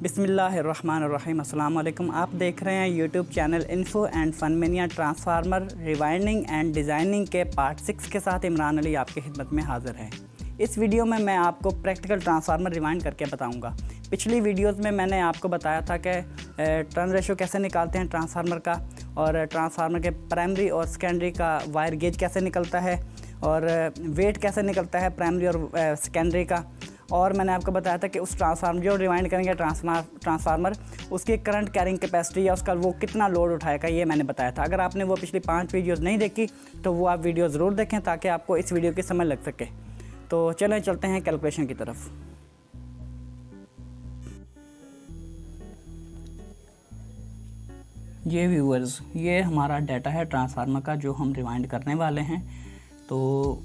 बिस्मिल्लाहिर्रहमानिर्रहीम। अस्सलाम वालेकुम। आप देख रहे हैं YouTube channel info and Funmania. Transformer rewinding and designing के पार्ट 6 के साथ इमरान अली आपकी खिदमत में हाज़िर है। इस वीडियो में मैं आपको प्रैक्टिकल ट्रांसफार्मर रिवाइंड करके बताऊंगा। पिछली वीडियोस में मैंने आपको बताया था कि टर्न रेशो कैसे निकालते हैं ट्रांसफार्मर का, और ट्रांसफार्मर के प्राइमरी और सेकेंडरी का वायर गेज कैसे निकलता है, और वेट कैसे निकलता है प्राइमरी और सेकेंडरी का। और मैंने आपको बताया था कि उस ट्रांसफार्मर जो रिवाइंड करेंगे ट्रांसफार्मर उसकी करंट कैरिंग कैपेसिटी या उसका वो कितना लोड उठाएगा, ये मैंने बताया था। अगर आपने वो पिछली 5 वीडियोस नहीं देखी तो वो आप वीडियो ज़रूर देखें ताकि आपको इस वीडियो की समझ लग सके। तो चलें चलते हैं कैलकुलेशन की तरफ। ये व्यूअर्स, ये हमारा डाटा है ट्रांसफार्मर का जो हम रिवाइंड करने वाले हैं। तो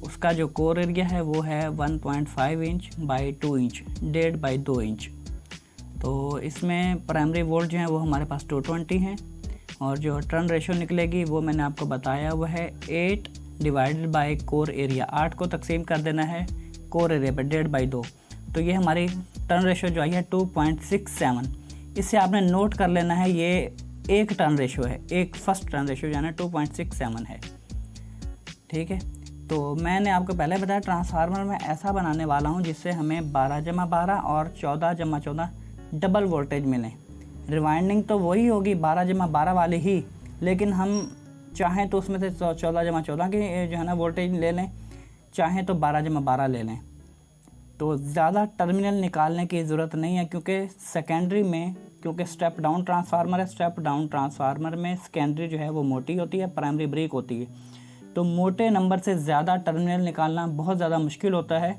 उसका जो कोर एरिया है वो है 1.5 inch by 2 inch, 1.5 by 2 inch. तो इसमें प्राइमरी वोल्ट जो है वो हमारे पास 220 हैं, और जो टर्न रेशो निकलेगी वो मैंने आपको बताया वो है 8 डिवाइडेड बाई कोर एरिया। 8 को तकसीम कर देना है कोर एरिया पर 1.5 बाई 2। तो ये हमारी टर्न रेशो जो आई है 2.67। इससे आपने नोट कर लेना है ये एक टर्न रेशो है, एक फर्स्ट टर्न रेशो जो है 2.67 है। ठीक है, तो मैंने आपको पहले बताया ट्रांसफार्मर में ऐसा बनाने वाला हूँ जिससे हमें 12/12 और 14/14 डबल वोल्टेज मिले। रिवाइंडिंग तो वही होगी 12/12 वाली ही, लेकिन हम चाहें तो उसमें से 14/14 की जो है ना वोल्टेज ले लें, चाहें तो 12/12 ले लें। तो ज़्यादा टर्मिनल निकालने की ज़रूरत नहीं है, क्योंकि सेकेंडरी में क्योंकि स्टेप डाउन ट्रांसफार्मर है, स्टेप डाउन ट्रांसफार्मर में सेकेंडरी जो है वो मोटी होती है, प्राइमरी ब्रेक होती है। तो मोटे नंबर से ज़्यादा टर्मिनल निकालना बहुत ज़्यादा मुश्किल होता है।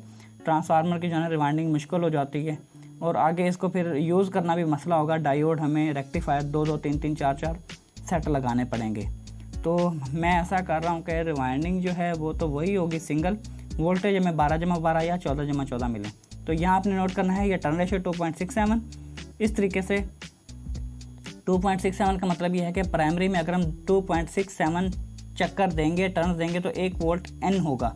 ट्रांसफार्मर की जो है रिवाइंडिंग मुश्किल हो जाती है, और आगे इसको फिर यूज़ करना भी मसला होगा। डायोड हमें रेक्टिफायर 2-2, 3-3, 4-4 सेट लगाने पड़ेंगे। तो मैं ऐसा कर रहा हूँ कि रिवाइंडिंग जो है वो तो वही होगी सिंगल, वोल्टेज हमें 12/12 या 14/14 मिले। तो यहाँ आपने नोट करना है ये टर्न रेशो 2.67। इस तरीके से 2.67 का मतलब ये है कि प्राइमरी में अगर हम 2.67 चक्कर देंगे, टर्न्स देंगे, तो 1 वोल्ट एन होगा,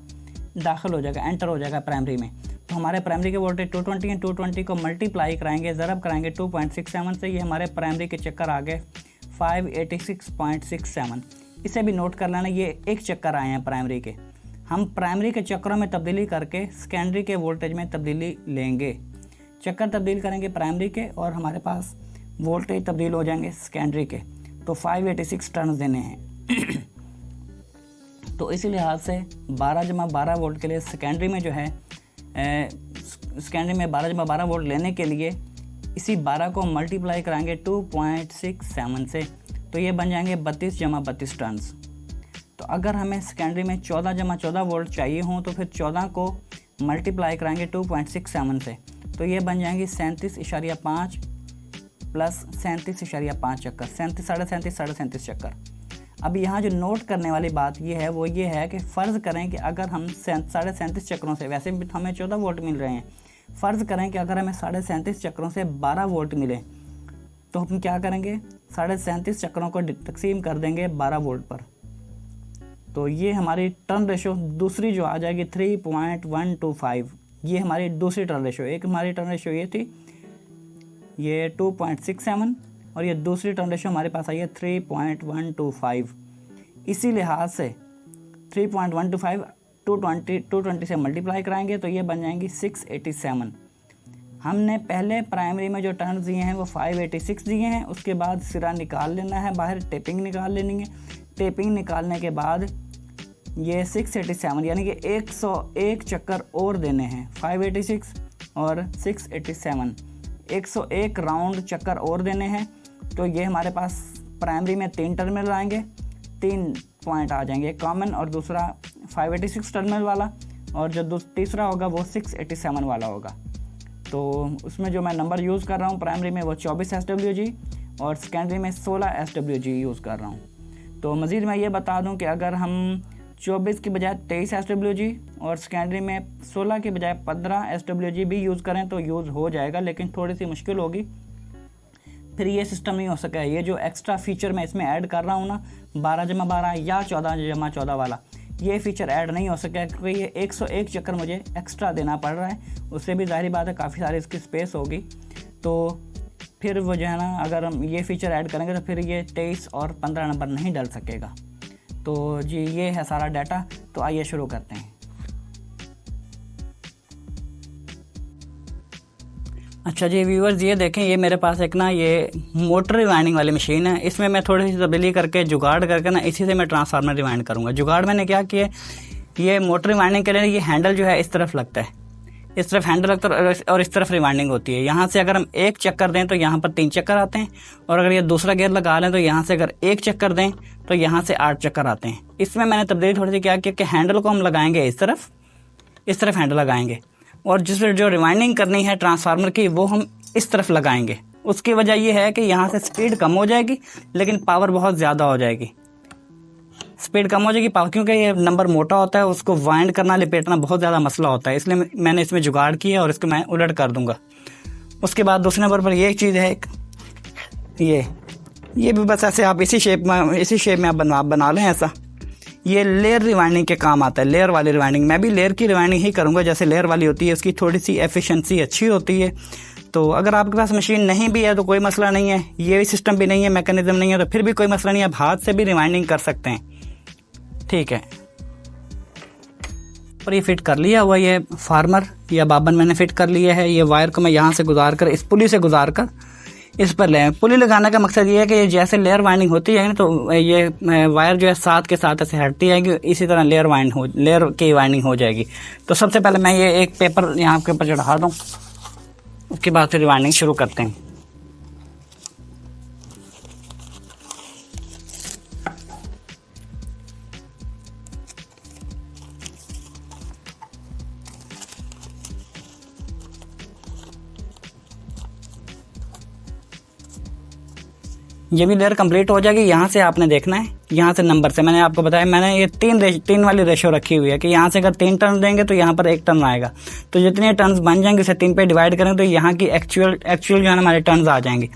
दाखिल हो जाएगा, एंटर हो जाएगा प्राइमरी में। तो हमारे प्राइमरी के वोल्टेज 220 हैं। 220 को मल्टीप्लाई कराएंगे, ज़रब कराएंगे 2.67 से, ये हमारे प्राइमरी के चक्कर आ गए 586.67। इसे भी नोट कर लेना, ये एक चक्कर आए हैं प्राइमरी के। हम प्राइमरी के चक्करों में तब्दीली करके सेकेंडरी के वोल्टेज में तब्दीली लेंगे। चक्कर तब्दील करेंगे प्राइमरी के और हमारे पास वोल्टेज तब्दील हो जाएंगे सेकेंडरी के। तो 586 टर्न्स देने हैं। तो इसी लिहाज से 12/12 वोल्ट के लिए सेकेंडरी में जो है सेकेंडरी में 12/12 वोल्ट लेने के लिए इसी 12 को मल्टीप्लाई कराएंगे 2.67 से, तो ये बन जाएंगे 32/32 टर्न्स। तो अगर हमें सेकेंडरी में 14/14 वोल्ट चाहिए हों तो फिर 14 को मल्टीप्लाई कराएंगे 2.67 से, तो ये बन जाएंगी 37.5 प्लस 37.5 चक्कर, 37.5 चक्कर। अब यहाँ जो नोट करने वाली बात ये है वो ये है कि फ़र्ज़ करें कि अगर हम 37.5 चक्रों से, वैसे भी हमें 14 वोल्ट मिल रहे हैं, फ़र्ज़ करें कि अगर हमें 37.5 चक्रों से 12 वोल्ट मिले, तो हम क्या करेंगे, 37.5 चक्रों को तकसीम कर देंगे 12 वोल्ट पर। तो ये हमारी टर्न रेशो दूसरी जो आ जाएगी 3.125। ये हमारी दूसरी टर्न रेशो, एक हमारी टर्न रेशो ये थी, ये 2.67, और ये दूसरी टर्न रेशो हमारे पास आई है 3.125। इसी लिहाज से 3.125 220 से मल्टीप्लाई कराएंगे तो ये बन जाएंगी 687। हमने पहले प्राइमरी में जो टर्न दिए हैं वो 586 दिए हैं, उसके बाद सिरा निकाल लेना है बाहर, टेपिंग निकाल लेनी है। टेपिंग निकालने के बाद ये 687 यानी कि 101 चक्कर और देने हैं। 586 और 687, 101 राउंड चक्कर और देने हैं। तो ये हमारे पास प्राइमरी में 3 टर्मिनल आएंगे, 3 पॉइंट आ जाएंगे, एक कॉमन और दूसरा 586 टर्मिनल वाला, और जो तीसरा होगा वो 687 वाला होगा। तो उसमें जो मैं नंबर यूज़ कर रहा हूँ प्राइमरी में वो 24 SWG और सेकेंडरी में 16 SWG यूज़ कर रहा हूँ। तो मज़ीद मैं ये बता दूँ कि अगर हम 24 की बजाय 23 SWG और सेकेंडरी में 16 की बजाय 15 SWG भी यूज़ करें तो यूज़ हो जाएगा, लेकिन थोड़ी सी मुश्किल होगी, फिर ये सिस्टम नहीं हो सका है। ये जो एक्स्ट्रा फीचर मैं इसमें ऐड कर रहा हूँ ना, 12/12 या 14/14 वाला, ये फीचर ऐड नहीं हो सका क्योंकि ये 101 चक्कर मुझे एक्स्ट्रा देना पड़ रहा है। उससे भी ज़ाहिर बात है काफ़ी सारी इसकी स्पेस होगी। तो फिर वो जो है ना, अगर हम ये फ़ीचर ऐड करेंगे तो फिर ये 23 और 15 नंबर नहीं डल सकेगा। तो जी ये है सारा डाटा। तो आइए शुरू करते हैं। अच्छा जी व्यूअर्स, ये देखें, ये मेरे पास एक ना ये मोटर रिवाइंडिंग वाली मशीन है। इसमें मैं थोड़ी सी तब्दीली करके जुगाड़ करके ना इसी से मैं ट्रांसफार्मर रिवाइंड करूँगा। जुगाड़ मैंने क्या किया, ये मोटर रिवाइंडिंग के लिए ये हैंडल जो है इस तरफ लगता है, इस तरफ हैंडल लगता है और इस तरफ रिवाइंडिंग होती है। यहाँ से अगर हम एक चक्कर दें तो यहाँ पर 3 चक्कर आते हैं, और अगर ये दूसरा गेयर लगा लें तो यहाँ से अगर एक चक्कर दें तो यहाँ से 8 चक्कर आते हैं। इसमें मैंने तब्दीली थोड़ी सी क्या किया कि हैंडल को हम लगाएंगे इस तरफ हैंडल लगाएंगे, और जो रिवाइंडिंग करनी है ट्रांसफार्मर की वो हम इस तरफ लगाएंगे। उसकी वजह यह है कि यहाँ से स्पीड कम हो जाएगी लेकिन पावर बहुत ज़्यादा हो जाएगी। स्पीड कम हो जाएगी पावर, क्योंकि ये नंबर मोटा होता है, उसको वाइंड करना लिपेटना बहुत ज़्यादा मसला होता है, इसलिए मैंने इसमें जुगाड़ किया और इसको मैं उलट कर दूंगा। उसके बाद दूसरे नंबर पर ये एक चीज़ है, ये भी बस ऐसे आप इसी शेप में आप बना लें ऐसा। ये लेयर रिवाइंडिंग के काम आता है, लेयर वाली रिवाइंडिंग। मैं भी लेयर की रिवाइंडिंग ही करूँगा, जैसे लेयर वाली होती है, उसकी थोड़ी सी एफिशिएंसी अच्छी होती है। तो अगर आपके पास मशीन नहीं भी है तो कोई मसला नहीं है, ये भी सिस्टम भी नहीं है, मैकेनिज्म नहीं है, तो फिर भी कोई मसला नहीं है, आप हाथ से भी रिवाइंडिंग कर सकते हैं। ठीक है, और ये फिट कर लिया हुआ, ये फार्मर या बाबन मैंने फिट कर लिया है। ये वायर को मैं यहाँ से गुजार कर, इस पुली से गुजार कर इस पर ले। पुली लगाने का मकसद ये है कि जैसे लेयर वाइंडिंग होती है ना, तो ये वायर जो है साथ के साथ ऐसे हटती जाएगी, इसी तरह लेयर की वाइंडिंग हो जाएगी। तो सबसे पहले मैं ये एक पेपर यहाँ के ऊपर चढ़ा दूँ, उसके बाद फिर वाइंडिंग शुरू करते हैं। ये भी लेयर कंप्लीट हो जाएगी। यहाँ से आपने देखना है, यहाँ से नंबर से मैंने आपको बताया, मैंने ये 3 वाली रेशो रखी हुई है कि यहाँ से अगर 3 टर्न देंगे तो यहाँ पर 1 टर्न आएगा। तो जितने टर्न्स बन जाएंगे उसे 3 पे डिवाइड करें तो यहाँ की एक्चुअल जो है हमारे टर्न्स आ जाएंगे।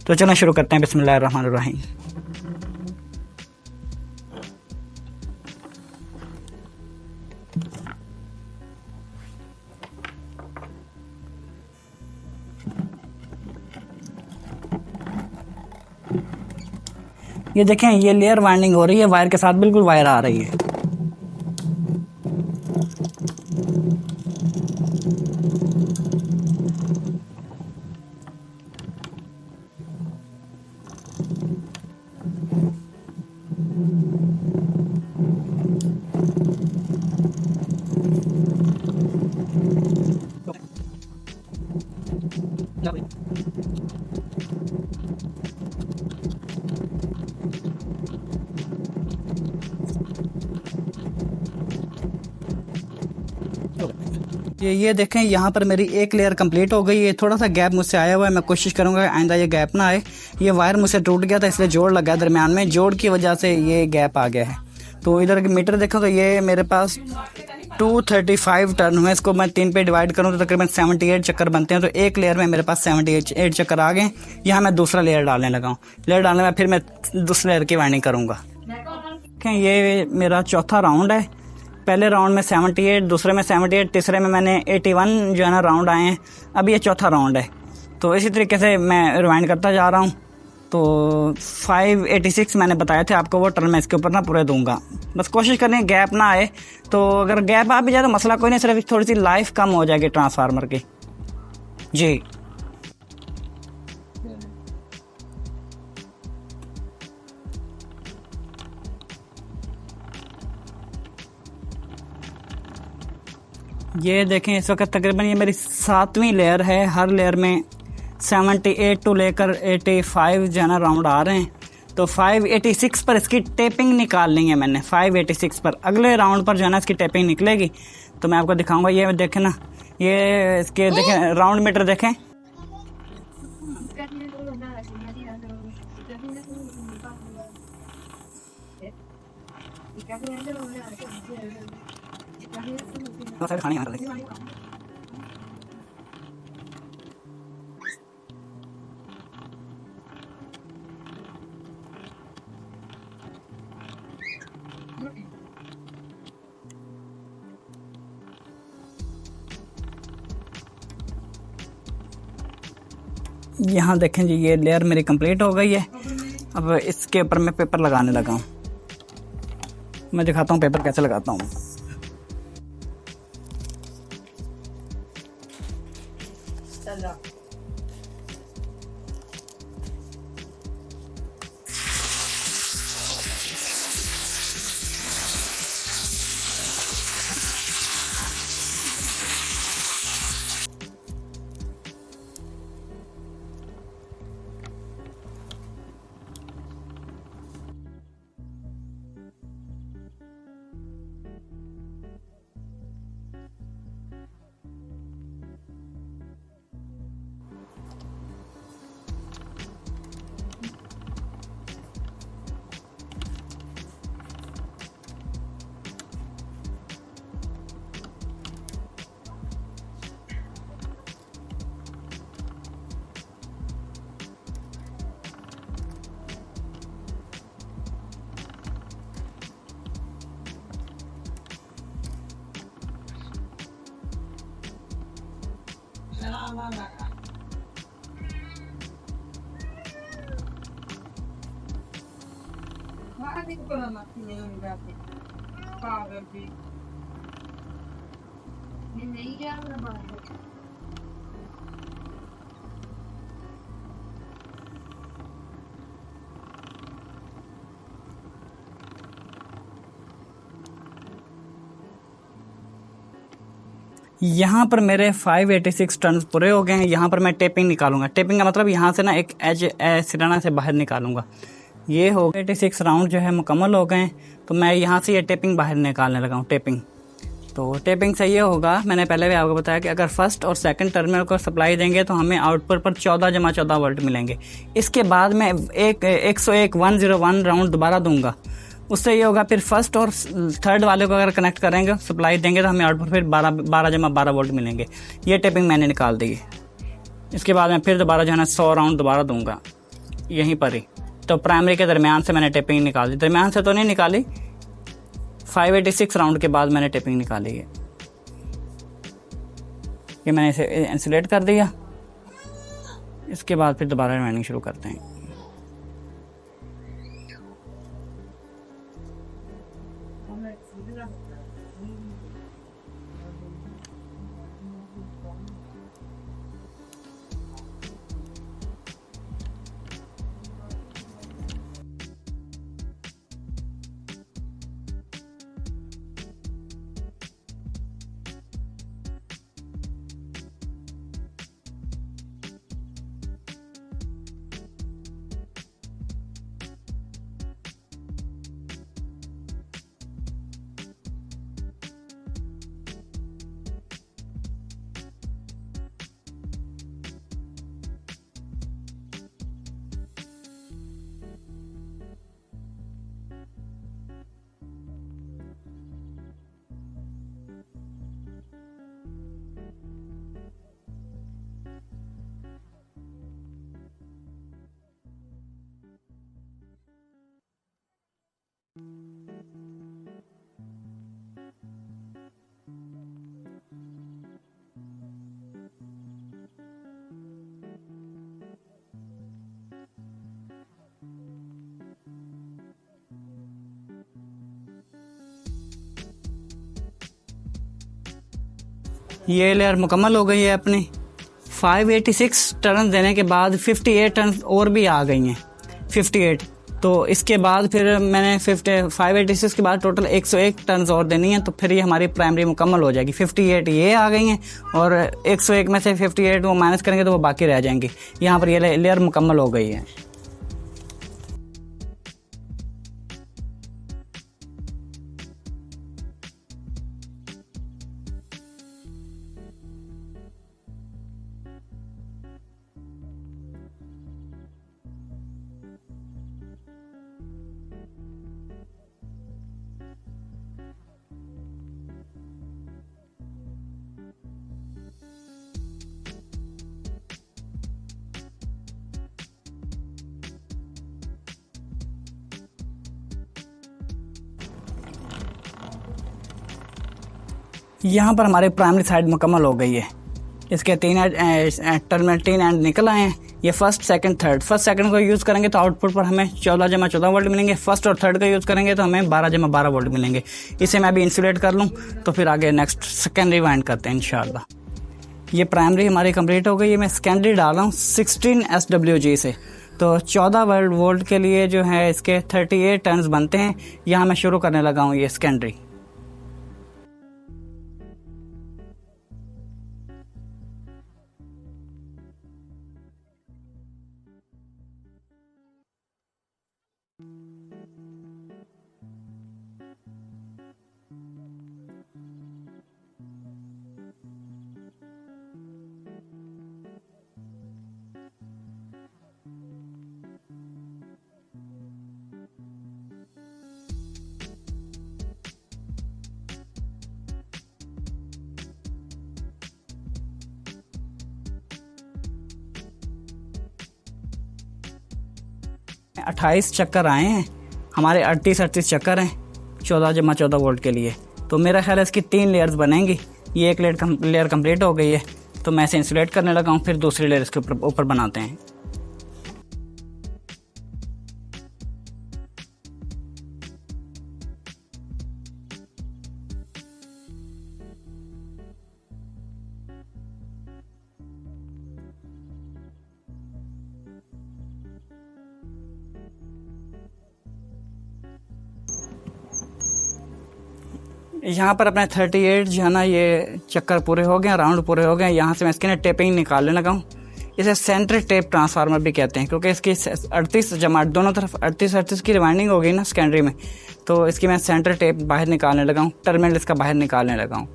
तो चलो शुरू करते हैं, बिस्मिल्लाहिर्रहमानिर्रहीम। ये देखें, ये लेयर वाइंडिंग हो रही है, वायर के साथ बिल्कुल वायर आ रही है। ये देखें, यहाँ पर मेरी एक लेयर कंप्लीट हो गई है। थोड़ा सा गैप मुझसे आया हुआ है, मैं कोशिश करूँगा आइंदा ये गैप ना आए। ये वायर मुझसे टूट गया था, इसलिए जोड़ लग गया दरमियान में, जोड़ की वजह से ये गैप आ गया है। तो इधर के मीटर देखो तो ये मेरे पास 235 टर्न हुए। इसको मैं 3 पे डिवाइड करूँ तो तकरीबन 78 चक्कर बनते हैं। तो एक लेयर में मेरे पास 78 चक्कर आ गए। यहाँ मैं दूसरा लेयर डालने लगा हूँ। लेयर डालने में फिर मैं दूसरे लेयर की वाइंडिंग करूँगा। ये मेरा चौथा राउंड है। पहले राउंड में 78, दूसरे में 78, तीसरे में मैंने 81 जो है ना राउंड आए हैं। अब ये चौथा राउंड है। तो इसी तरीके से मैं रिवाइंड करता जा रहा हूँ। तो 586 मैंने बताया थे आपको, वो टर्न मैं इसके ऊपर ना पूरे दूंगा। बस कोशिश करें गैप ना आए। तो अगर गैप आ भी जाए तो मसला कोई नहीं, सिर्फ थोड़ी सी लाइफ कम हो जाएगी ट्रांसफार्मर की। जी ये देखें, इस वक्त तकरीबन ये मेरी 7वीं लेयर है। हर लेयर में 78 टू लेकर 85 जो है ना राउंड आ रहे हैं। तो 586 पर इसकी टेपिंग निकालनी है मैंने। 586 पर अगले राउंड पर जो है ना इसकी टेपिंग निकलेगी। तो मैं आपको दिखाऊंगा। ये देखें ना, ये इसके देखें राउंड मीटर देखें। खाने यहाँ देखें जी, ये लेयर मेरी कंप्लीट हो गई है। अब इसके ऊपर मैं पेपर लगाने लगा हूँ। मैं दिखाता हूँ पेपर कैसे लगाता हूँ। यहाँ पर मेरे 586 टन पूरे हो गए हैं। यहाँ पर मैं टेपिंग निकालूंगा। टेपिंग का मतलब यहाँ से ना एक एज सिराना से बाहर निकालूंगा। ये हो 86 राउंड जो है मुकम्मल हो गए हैं। तो मैं यहाँ से ये टेपिंग बाहर निकालने लगा हूँ। तो टेपिंग से ये होगा, मैंने पहले भी आपको बताया कि अगर फर्स्ट और सेकंड टर्मिनल को सप्लाई देंगे तो हमें आउटपुट पर 14 वोल्ट मिलेंगे। इसके बाद मैं 101 राउंड दोबारा दूंगा। उससे ये होगा फिर फर्स्ट और थर्ड वाले को अगर कनेक्ट करेंगे, सप्लाई देंगे तो हमें आउटपुट फिर 12 वोल्ट मिलेंगे। ये टेपिंग मैंने निकाल दी। इसके बाद मैं फिर दोबारा जो है ना 100 राउंड दोबारा दूंगा यहीं पर ही। तो प्राइमरी के दरमियान से मैंने टेपिंग निकाल दी। दरमियान से तो नहीं निकाली, 586 राउंड के बाद मैंने टेपिंग निकाली है। ये मैंने इसे इंसुलेट कर दिया। इसके बाद फिर दोबारा रिवाइंडिंग शुरू करते हैं। ये लेयर मुकम्मल हो गई है अपनी। 586 टर्न देने के बाद 58 टर्न और भी आ गई हैं, 58। तो इसके बाद फिर मैंने 586 के बाद टोटल 101 टर्न और देनी है। तो फिर ये हमारी प्राइमरी मुकम्मल हो जाएगी। 58 ये आ गई हैं और 101 में से 58 वो माइनस करेंगे तो वो बाकी रह जाएंगी। यहाँ पर ये लेयर मुकम्मल हो गई है। यहाँ पर हमारे प्राइमरी साइड मुकम्मल हो गई है। इसके 3 टर्मिनल 3 एंड निकल आए हैं। ये first second third, first second को यूज़ करेंगे तो आउटपुट पर हमें 14 वोल्ट मिलेंगे। फर्स्ट और थर्ड का यूज़ करेंगे तो हमें 12 वोल्ट मिलेंगे। इसे मैं अभी इंसुलेट कर लूँ तो फिर आगे नेक्स्ट सेकेंडरी वाइंड करते हैं इंशाल्लाह। ये प्राइमरी हमारी कंप्लीट हो गई है। मैं सेकेंडरी डाल रहा हूँ 16 SWG से। तो 14 वोल्ट के लिए जो है इसके 38 टर्न्स बनते हैं। यहाँ मैं शुरू करने लगा हूँ ये सेकेंडरी। में 28 चक्कर आए हैं, हमारे 38 चक्कर हैं 14 वोल्ट के लिए। तो मेरा ख्याल है इसकी 3 लेयर्स बनेंगी। ये एक लेयर कंप्लीट हो गई है, तो मैं इसे इंसुलेट करने लगा हूँ। फिर दूसरी लेयर इसके ऊपर बनाते हैं। यहाँ पर अपने 38 जो है ना ये चक्कर पूरे हो गए, राउंड पूरे हो गए। यहाँ से मैं इसके ना टेपिंग निकालने लगा हूँ। इसे सेंटर टेप ट्रांसफार्मर भी कहते हैं, क्योंकि इसकी 38 जमा दोनों तरफ 38 की रिवाइंडिंग हो गई ना सेकेंडरी में। तो इसकी मैं सेंटर टेप बाहर निकालने लगा हूँ, टर्मिनल इसका बाहर निकालने लगा हूँ।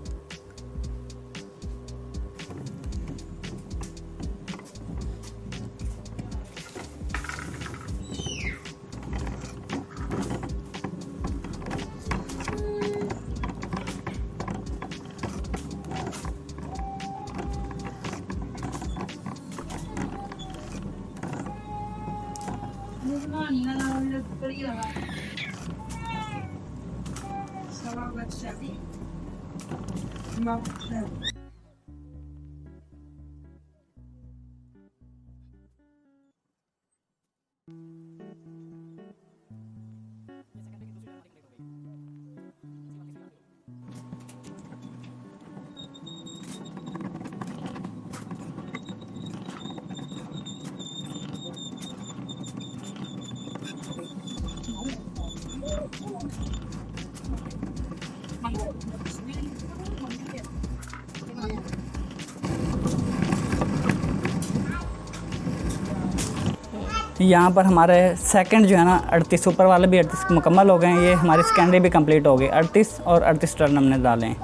यहाँ पर हमारे सेकंड जो है ना 38 ऊपर वाले भी 38 मुकम्मल हो गए हैं। ये हमारी सेकेंडरी भी कंप्लीट हो गई। 38 और 38 टर्न हमने डाले हैं।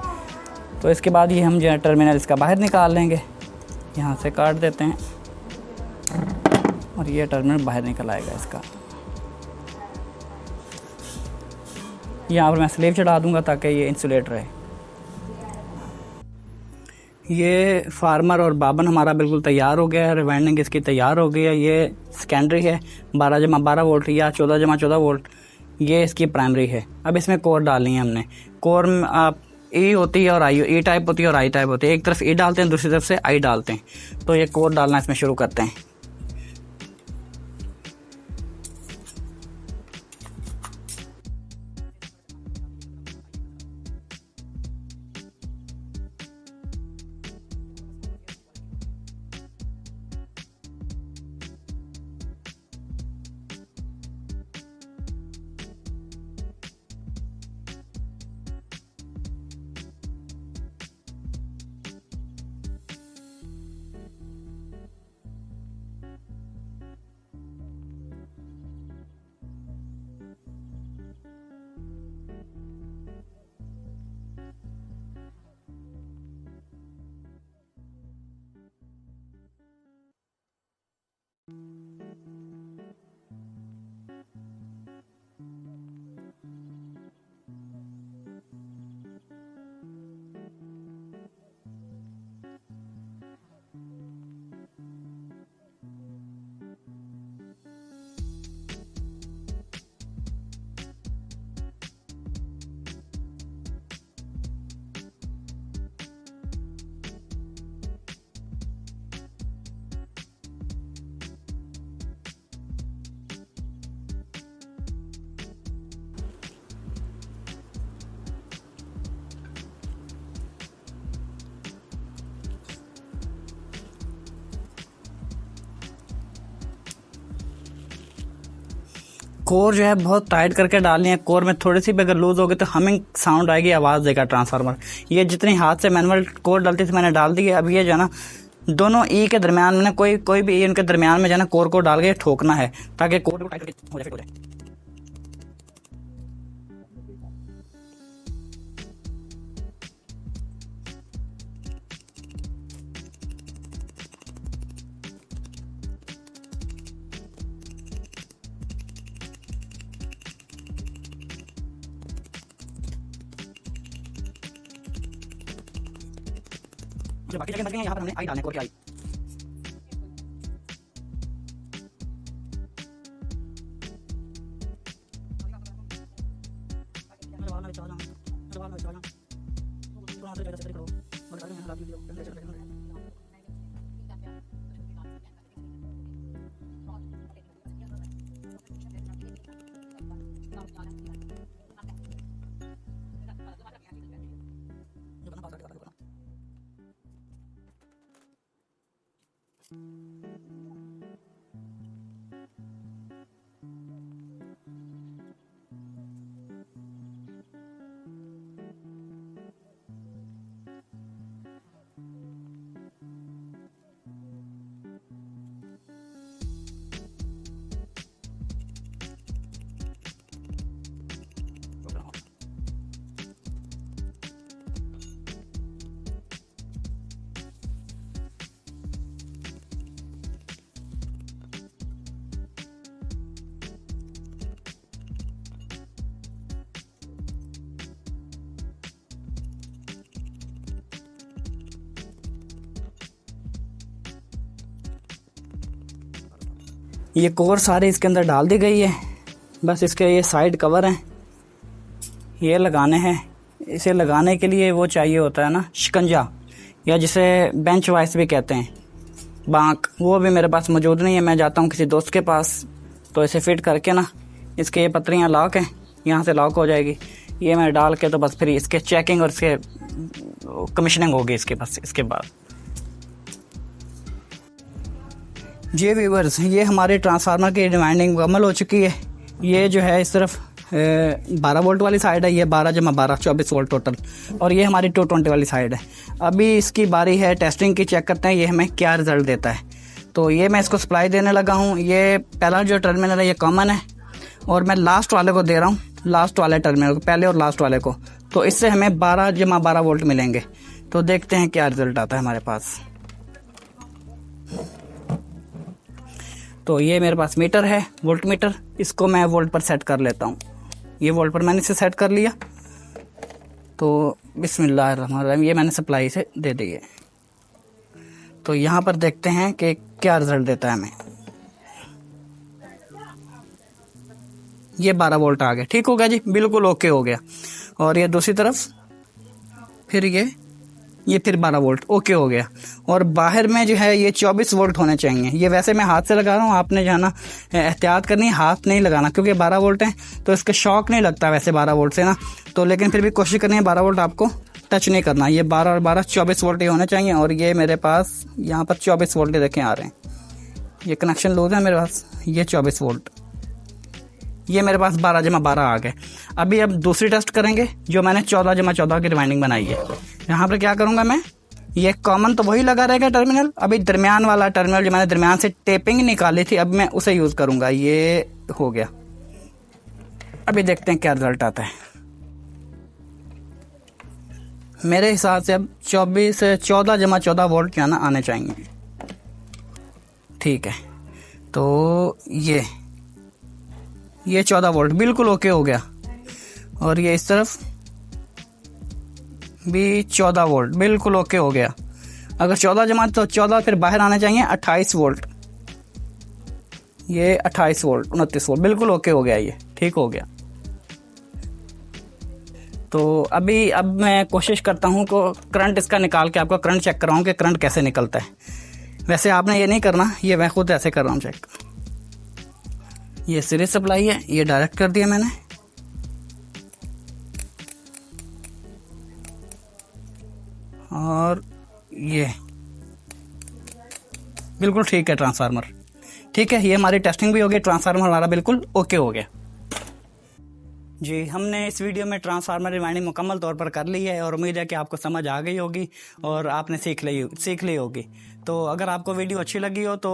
तो इसके बाद ये हम जो है टर्मिनल इसका बाहर निकाल लेंगे। यहाँ से काट देते हैं और ये टर्मिनल बाहर निकल आएगा इसका। यहाँ पर मैं स्लीव चढ़ा दूँगा ताकि ये इंसुलेट रहे। ये फार्मर और बाबन हमारा बिल्कुल तैयार हो गया है। रिवाइंडिंग इसकी तैयार हो गई है। ये सेकेंडरी है 12 वोल्ट या 14 वोल्ट। ये इसकी प्राइमरी है। अब इसमें कोर डालनी है हमने। कोर में आप ई होती है और आई, ई टाइप होती है और आई टाइप होती है। एक तरफ ई डालते हैं, दूसरी तरफ से आई डालते हैं। तो ये कोर डालना इसमें शुरू करते हैं। कोर जो है बहुत टाइट करके डालनी है। कोर में थोड़ी सी भी अगर लूज होगी तो हमिंग साउंड आएगी, आवाज़ देगा ट्रांसफार्मर। ये जितनी हाथ से मैनुअल कोर डालती थी मैंने डाल दी है। अब ये जो है ना दोनों ई के दरमियान में कोई भी ई उनके दरमियान में जो है ना कोर को डाल के ठोकना है ताकि कोर को टाइट करके हो जाए। जो बाकी जगह बच गए हैं यहाँ पर हमने आई डालने कोर की आई। ये कोर सारे इसके अंदर डाल दी गई है। बस इसके ये साइड कवर हैं, ये लगाने हैं। इसे लगाने के लिए वो चाहिए होता है ना शिकंजा, या जिसे बेंच वाइस भी कहते हैं, बांक। वो भी मेरे पास मौजूद नहीं है। मैं जाता हूँ किसी दोस्त के पास, तो इसे फिट करके ना इसके ये पत्रियाँ लॉक हैं, यहाँ से लॉक हो जाएगी। ये मैं डाल के तो बस फिर इसके चेकिंग और इसके कमीशनिंग होगी इसके बस इसके बाद। जी व्यूअर्स, ये हमारे ट्रांसफार्मर की रिवाइंडिंग मुकम्मल हो चुकी है। ये जो है इस तरफ 12 वोल्ट वाली साइड है, ये 12/12 24 वोल्ट टोटल, और ये हमारी 220 वाली साइड है। अभी इसकी बारी है टेस्टिंग की, चेक करते हैं ये हमें क्या रिज़ल्ट देता है। तो ये मैं इसको सप्लाई देने लगा हूँ। ये पहला जो टर्मिनल है ये कॉमन है, और मैं लास्ट वाले को दे रहा हूँ, लास्ट वाले टर्मिनल को, पहले और लास्ट वाले को। तो इससे हमें 12/12 वोल्ट मिलेंगे। तो देखते हैं क्या रिज़ल्ट आता है हमारे पास। तो ये मेरे पास मीटर है, वोल्ट मीटर। इसको मैं वोल्ट पर सेट कर लेता हूँ। ये वोल्ट पर मैंने इसे सेट कर लिया। तो बिस्मिल्लाहिर्रहमानिर्रहीम, ये मैंने सप्लाई से दे दी है। तो यहाँ पर देखते हैं कि क्या रिज़ल्ट देता है हमें। ये 12 वोल्ट आ गया, ठीक हो गया जी, बिल्कुल ओके हो गया। और ये दूसरी तरफ फिर ये फिर 12 वोल्ट ओके हो गया। और बाहर में जो है ये 24 वोल्ट होने चाहिए। ये वैसे मैं हाथ से लगा रहा हूँ, आपने जो है ना एहतियात करनी है, हाथ नहीं लगाना, क्योंकि 12 वोल्ट है तो इसके शॉक नहीं लगता वैसे 12 वोल्ट से ना। तो लेकिन फिर भी कोशिश करनी है 12 वोल्ट आपको टच नहीं करना। ये 12 और 12 24 वोल्ट ही होने चाहिए। और ये मेरे पास यहाँ पर 24 वोल्ट देखें आ रहे हैं। ये कनेक्शन लूज है मेरे पास, ये 24 वोल्ट, ये मेरे पास 12/12 आ गए। अभी अब दूसरी टेस्ट करेंगे जो मैंने 14/14 की रिवाइंडिंग बनाई है। यहाँ पर क्या करूँगा मैं, ये कॉमन तो वही लगा रहेगा टर्मिनल। अभी दरमियान वाला टर्मिनल जो मैंने दरमियान से टेपिंग निकाली थी, अब मैं उसे यूज़ करूँगा। ये हो गया। अभी देखते हैं क्या रिजल्ट आता है। मेरे हिसाब से अब 14/14 वोल्ट क्या ना आने चाहिए। ठीक है, तो ये 14 वोल्ट बिल्कुल ओके हो गया। और ये इस तरफ भी 14 वोल्ट बिल्कुल ओके हो गया। अगर 14 तो 14 फिर बाहर आने चाहिए 28 वोल्ट। ये 28 वोल्ट 29 वोल्ट बिल्कुल ओके हो गया, ये ठीक हो गया। तो अब मैं कोशिश करता हूँ को करंट इसका निकाल के आपको करंट चेक कराऊँ कि करंट कैसे निकलता है। वैसे आपने ये नहीं करना, ये मैं खुद ऐसे कर रहा हूँ चेक। ये सीरीज सप्लाई है, ये डायरेक्ट कर दिया मैंने। और ये बिल्कुल ठीक है ट्रांसफार्मर, ठीक है, ये हमारी टेस्टिंग भी हो गई, ट्रांसफार्मर हमारा बिल्कुल ओके हो गया जी। हमने इस वीडियो में ट्रांसफार्मर रिवाइंडिंग मुकम्मल तौर पर कर ली है और उम्मीद है कि आपको समझ आ गई होगी और आपने सीख ली होगी। तो अगर आपको वीडियो अच्छी लगी हो तो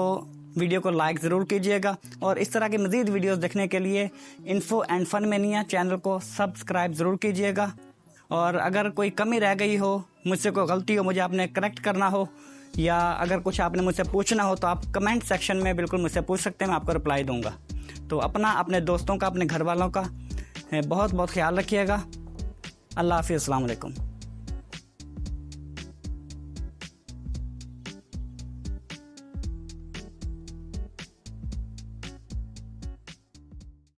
वीडियो को लाइक ज़रूर कीजिएगा और इस तरह की मज़ीद वीडियोस देखने के लिए info and fun mania channel को सब्सक्राइब ज़रूर कीजिएगा। और अगर कोई कमी रह गई हो, मुझसे कोई गलती हो, मुझे आपने करेक्ट करना हो, या अगर कुछ आपने मुझसे पूछना हो तो आप कमेंट सेक्शन में बिल्कुल मुझसे पूछ सकते हैं, मैं आपको रिप्लाई दूंगा। तो अपना, अपने दोस्तों का, अपने घर वालों का बहुत बहुत ख्याल रखिएगा। अल्लाह हाफ़िज़, अस्सलाम वालेकुम।